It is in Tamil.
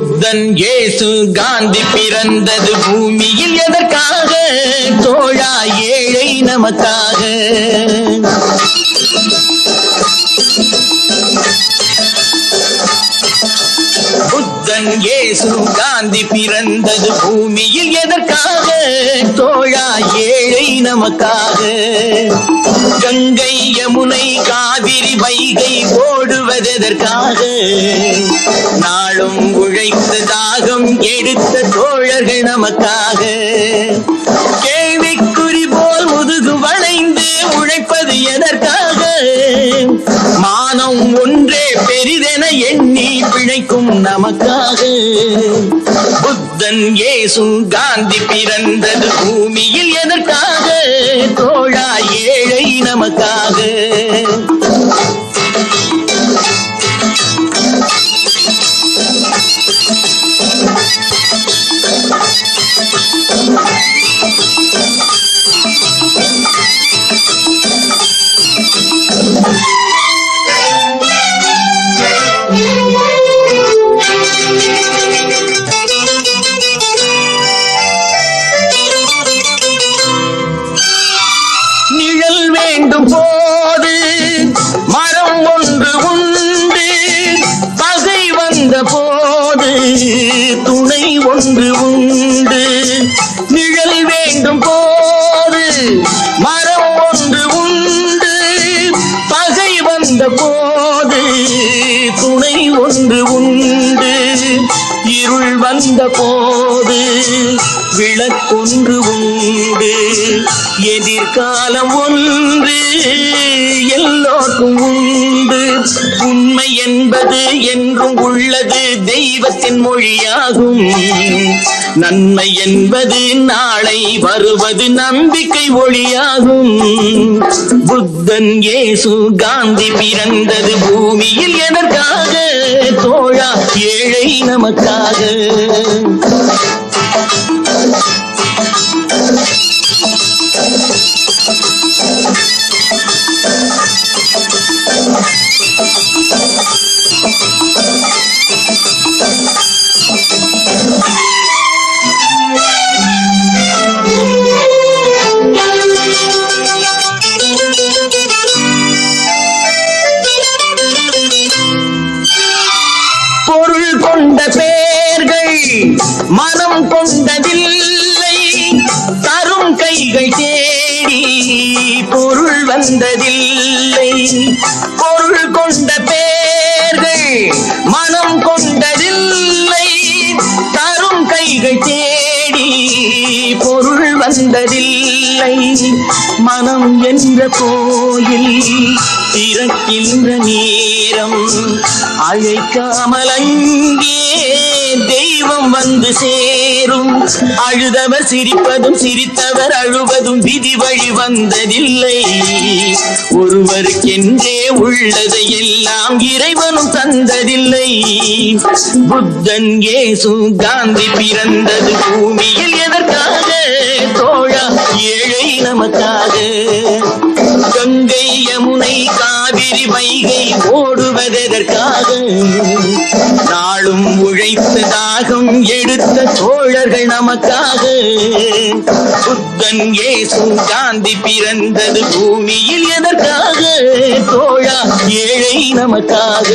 புத்தன் இயேசு காந்தி பிறந்தது பூமியில் எதற்காக? தோழா ஏழை நமக்காக. புத்தன் இயேசு காந்தி பிறந்தது பூமியில் எதற்காக? தோழா ஏழை நமக்காக. கங்கை யமுனை காவிரி வைகை ஓடுவதற்காக? நாளும் உழைத்த தாகம் எடுத்த தோழர்கள் நமக்காக. கேள்விக்குறி போல் முதுகு வளைந்து உழைப்பது எதற்காக? மானம் ஒன்றே பெரிதென எண்ணி பிழைக்கும் நமக்காக. புத்தன் இயேசு காந்தி பிறந்தது பூமியில் எதற்காக? தோழா ஏழை நமக்காக. நிழல் வேண்டும் போது மரம் ஒன்று உண்டு, பகை வந்த போது துணை ஒன்று உண்டு. நிழல் வேண்டும் போது மரம் ஒன்று உண்டு, பகை வந்த போது துணை ஒன்று உண்டு. இருள் வந்த போது விளக்கொன்று உண்டு. எதிர்காலம் ஒன்று எல்லோருக்கும் உண்டு. உண்மை என்பது என்றும் உள்ளது, தெய்வத்தின் மொழியாகும். நன்மை என்பது நாளை வருவது, நம்பிக்கை ஒளியாகும். புத்தன் இயேசு காந்தி பிறந்தது பூமியில் எதற்காக? தோழா ஏழை நமக்காக. பொருள் கொண்ட பேர்கள் மனம் கொண்டதில்லை, தரும் கைகள் தேடி பொருள் வந்ததில்லை. பொருள் கொண்ட பேர்கள் மனம் கொண்டதில்லை, தரும் கைகள் தேடி பொருள் வந்ததில்லை. மனம் என்ற கோயில் திறக்கின்ற நேரம் அழைக்காமல் அங்கே தெய்வம் வந்து சேரும். அழுதவர் சிரிப்பதும் சிரித்தவர் அழுவதும் விதி வழி வந்ததில்லை. ஒருவருக்கென்றே உள்ளதை எல்லாம் இறைவனும் தந்ததில்லை. புத்தன் இயேசு காந்தி பிறந்தது பூமியில் எதற்காக? தோழா ஏழை நமக்காக. கங்கை யமுனை காவிரி வைகை ஓடுவதற்காக? நாளும் உழைத்த தாகம் எடுத்த தோழர்கள் நமக்காக. புத்தன் இயேசு காந்தி பிறந்தது பூமியில் எதற்காக? தோழா ஏழை நமக்காக.